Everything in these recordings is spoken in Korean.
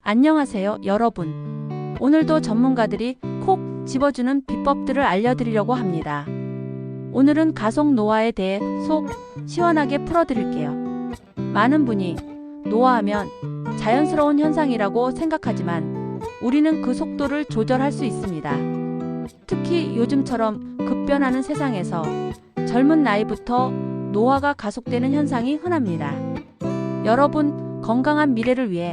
안녕하세요, 여러분. 오늘도 전문가들이 콕 집어주는 비법들을 알려드리려고 합니다. 오늘은 가속 노화에 대해 속 시원하게 풀어드릴게요. 많은 분이 노화하면 자연스러운 현상이라고 생각하지만 우리는 그 속도를 조절할 수 있습니다. 특히 요즘처럼 급변하는 세상에서 젊은 나이부터 노화가 가속되는 현상이 흔합니다. 여러분, 건강한 미래를 위해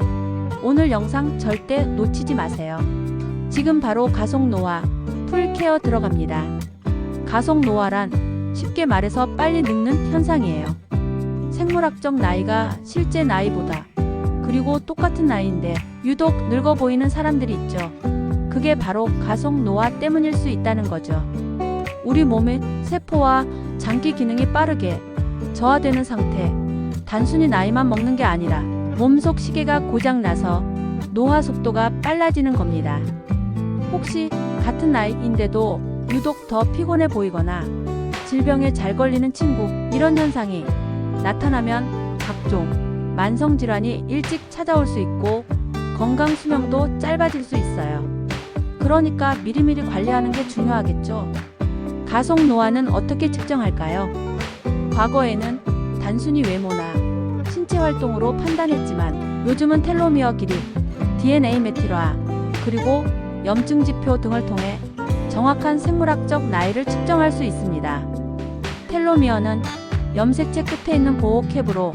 오늘 영상 절대 놓치지 마세요. 지금 바로 가속 노화 풀케어 들어갑니다. 가속 노화란 쉽게 말해서 빨리 늙는 현상이에요. 생물학적 나이가 실제 나이보다 그리고 똑같은 나이인데 유독 늙어 보이는 사람들이 있죠. 그게 바로 가속 노화 때문일 수 있다는 거죠. 우리 몸의 세포와 장기 기능이 빠르게 저하되는 상태, 단순히 나이만 먹는 게 아니라 몸속 시계가 고장나서 노화 속도가 빨라지는 겁니다. 혹시 같은 나이인데도 유독 더 피곤해 보이거나 질병에 잘 걸리는 친구, 이런 현상이 나타나면 각종 만성질환이 일찍 찾아올 수 있고 건강 수명도 짧아질 수 있어요. 그러니까 미리미리 관리하는 게 중요하겠죠. 가속 노화는 어떻게 측정할까요? 과거에는 단순히 외모나 신체 활동으로 판단했지만 요즘은 텔로미어 길이, DNA 메틸화, 그리고 염증 지표 등을 통해 정확한 생물학적 나이를 측정할 수 있습니다. 텔로미어는 염색체 끝에 있는 보호캡으로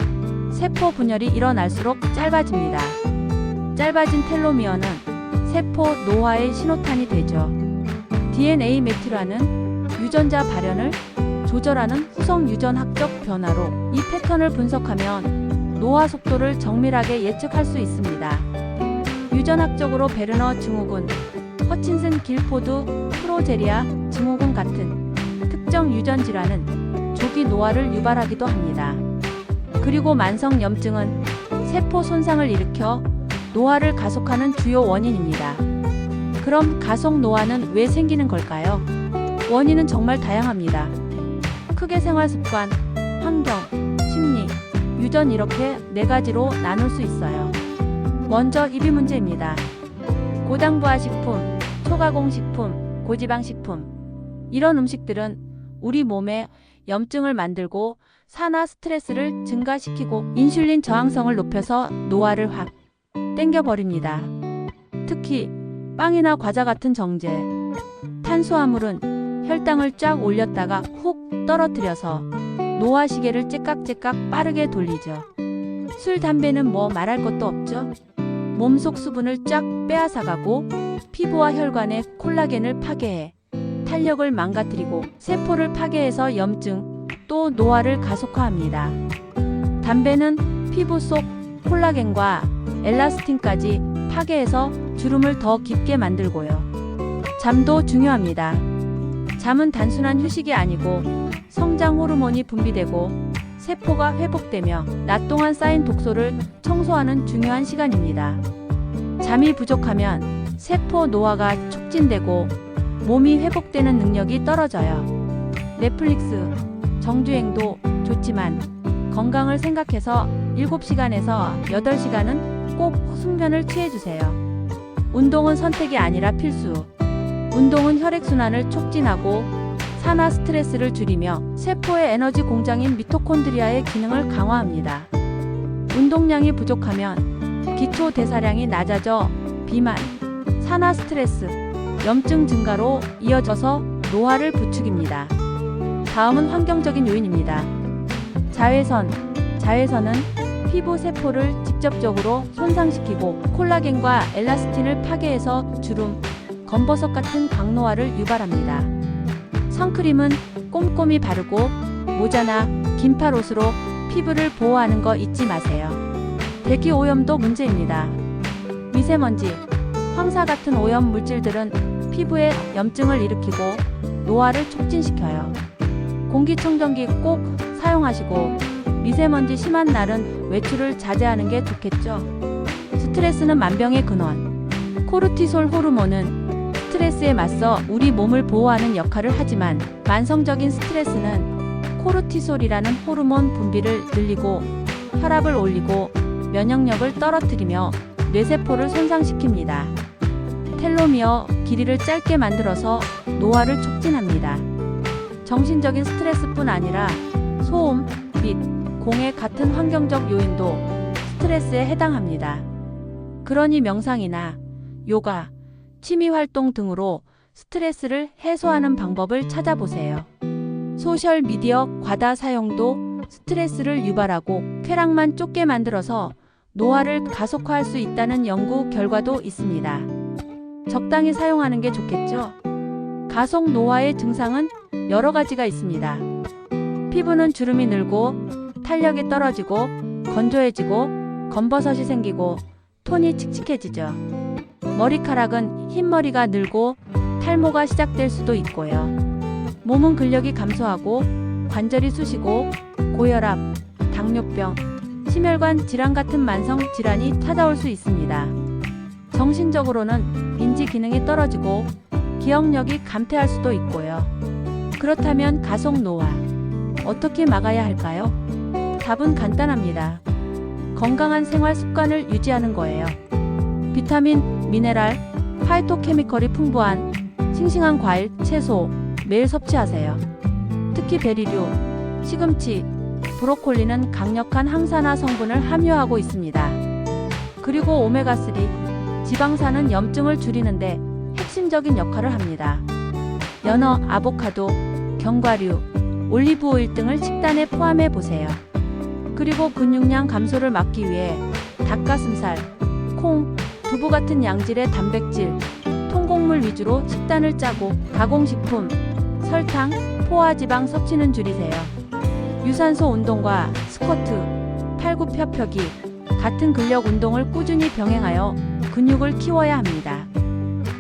세포 분열이 일어날수록 짧아집니다. 짧아진 텔로미어는 세포 노화의 신호탄이 되죠. DNA 메틸화는 유전자 발현을 조절하는 후성 유전학적 변화로 이 패턴을 분석하면 노화 속도를 정밀하게 예측할 수 있습니다. 유전학적으로 베르너 증후군, 허친슨 길포드 프로제리아 증후군 같은 특정 유전 질환은 조기 노화를 유발하기도 합니다. 그리고 만성 염증은 세포 손상을 일으켜 노화를 가속하는 주요 원인입니다. 그럼 가속 노화는 왜 생기는 걸까요? 원인은 정말 다양합니다. 크게 생활 습관, 환경, 심리, 유전 이렇게 4가지로 나눌 수 있어요. 먼저 입이 문제입니다. 고당부화 식품, 초가공 식품, 고지방 식품. 이런 음식들은 우리 몸에 염증을 만들고 산화 스트레스를 증가시키고 인슐린 저항성을 높여서 노화를 확 땡겨버립니다. 특히 빵이나 과자 같은 정제, 탄수화물은 혈당을 쫙 올렸다가 훅 떨어뜨려서 노화 시계를 째깍째깍 빠르게 돌리죠. 술, 담배는 뭐 말할 것도 없죠. 몸속 수분을 쫙 빼앗아가고 피부와 혈관의 콜라겐을 파괴해 탄력을 망가뜨리고 세포를 파괴해서 염증, 또 노화를 가속화합니다. 담배는 피부 속 콜라겐과 엘라스틴까지 파괴해서 주름을 더 깊게 만들고요. 잠도 중요합니다. 잠은 단순한 휴식이 아니고 성장 호르몬이 분비되고 세포가 회복되며 낮 동안 쌓인 독소를 청소하는 중요한 시간입니다. 잠이 부족하면 세포 노화가 촉진되고 몸이 회복되는 능력이 떨어져요. 넷플릭스, 정주행도 좋지만 건강을 생각해서 7시간에서 8시간은 꼭 숙면을 취해주세요. 운동은 선택이 아니라 필수. 운동은 혈액순환을 촉진하고 산화 스트레스를 줄이며 세포의 에너지 공장인 미토콘드리아의 기능을 강화합니다. 운동량이 부족하면 기초 대사량이 낮아져 비만, 산화 스트레스, 염증 증가로 이어져서 노화를 부추깁니다. 다음은 환경적인 요인입니다. 자외선. 자외선은 피부 세포를 직접적으로 손상시키고 콜라겐과 엘라스틴을 파괴해서 주름, 검버섯 같은 광노화를 유발합니다. 선크림은 꼼꼼히 바르고 모자나 긴팔 옷으로 피부를 보호하는 거 잊지 마세요. 대기 오염도 문제입니다. 미세먼지, 황사 같은 오염 물질들은 피부에 염증을 일으키고 노화를 촉진시켜요. 공기청정기 꼭 사용하시고 미세먼지 심한 날은 외출을 자제하는 게 좋겠죠. 스트레스는 만병의 근원. 코르티솔 호르몬은 스트레스에 맞서 우리 몸을 보호하는 역할을 하지만 만성적인 스트레스는 코르티솔이라는 호르몬 분비를 늘리고 혈압을 올리고 면역력을 떨어뜨리며 뇌세포를 손상시킵니다. 텔로미어 길이를 짧게 만들어서 노화를 촉진합니다. 정신적인 스트레스뿐 아니라 소음, 빛, 공해 같은 환경적 요인도 스트레스에 해당합니다. 그러니 명상이나 요가, 취미 활동 등으로 스트레스를 해소하는 방법을 찾아보세요. 소셜 미디어 과다 사용도 스트레스를 유발하고 쾌락만 쫓게 만들어서 노화를 가속화할 수 있다는 연구 결과도 있습니다. 적당히 사용하는 게 좋겠죠? 가속 노화의 증상은 여러 가지가 있습니다. 피부는 주름이 늘고 탄력이 떨어지고 건조해지고 검버섯이 생기고 톤이 칙칙해지죠. 머리카락은 흰머리가 늘고 탈모가 시작될 수도 있고요. 몸은 근력이 감소하고 관절이 쑤시고 고혈압, 당뇨병, 심혈관 질환 같은 만성 질환이 찾아올 수 있습니다. 정신적으로는 인지 기능이 떨어지고 기억력이 감퇴할 수도 있고요. 그렇다면 가속 노화 어떻게 막아야 할까요? 답은 간단합니다. 건강한 생활 습관을 유지하는 거예요. 비타민, 미네랄, 파이토케미컬이 풍부한 싱싱한 과일, 채소 매일 섭취하세요. 특히 베리류, 시금치, 브로콜리는 강력한 항산화 성분을 함유하고 있습니다. 그리고 오메가3, 지방산은 염증을 줄이는데 핵심적인 역할을 합니다. 연어, 아보카도, 견과류, 올리브오일 등을 식단에 포함해 보세요. 그리고 근육량 감소를 막기 위해 닭가슴살, 콩, 두부 같은 양질의 단백질, 통곡물 위주로 식단을 짜고 가공식품, 설탕, 포화지방 섭취는 줄이세요. 유산소 운동과 스쿼트, 팔굽혀펴기 같은 근력 운동을 꾸준히 병행하여 근육을 키워야 합니다.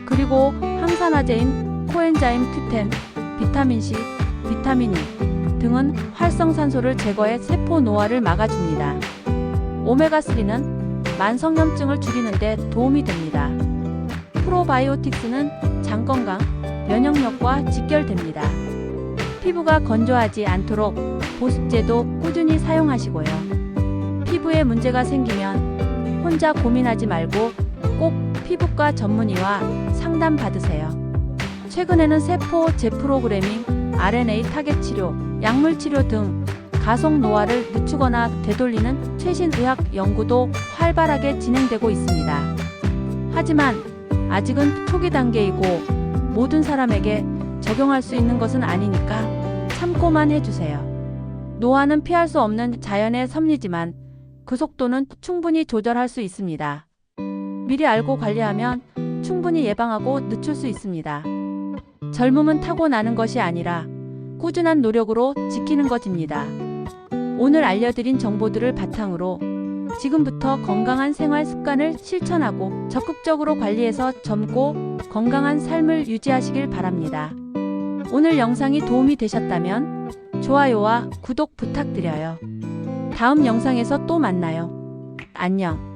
그리고 항산화제인 코엔자임 Q10, 비타민C, 비타민 E 등은 활성산소를 제거해 세포 노화를 막아줍니다. 오메가3는 만성염증을 줄이는 데 도움이 됩니다. 프로바이오틱스는 장 건강, 면역력과 직결됩니다. 피부가 건조하지 않도록 보습제도 꾸준히 사용하시고요. 피부에 문제가 생기면 혼자 고민하지 말고 꼭 피부과 전문의와 상담 받으세요. 최근에는 세포 재프로그래밍, RNA 타겟 치료, 약물 치료 등 가속 노화를 늦추거나 되돌리는 최신 의학 연구도 활발하게 진행되고 있습니다. 하지만 아직은 초기 단계이고 모든 사람에게 적용할 수 있는 것은 아니니까 참고만 해주세요. 노화는 피할 수 없는 자연의 섭리지만 그 속도는 충분히 조절할 수 있습니다. 미리 알고 관리하면 충분히 예방하고 늦출 수 있습니다. 젊음은 타고나는 것이 아니라 꾸준한 노력으로 지키는 것입니다. 오늘 알려드린 정보들을 바탕으로 지금부터 건강한 생활 습관을 실천하고 적극적으로 관리해서 젊고 건강한 삶을 유지하시길 바랍니다. 오늘 영상이 도움이 되셨다면 좋아요와 구독 부탁드려요. 다음 영상에서 또 만나요. 안녕.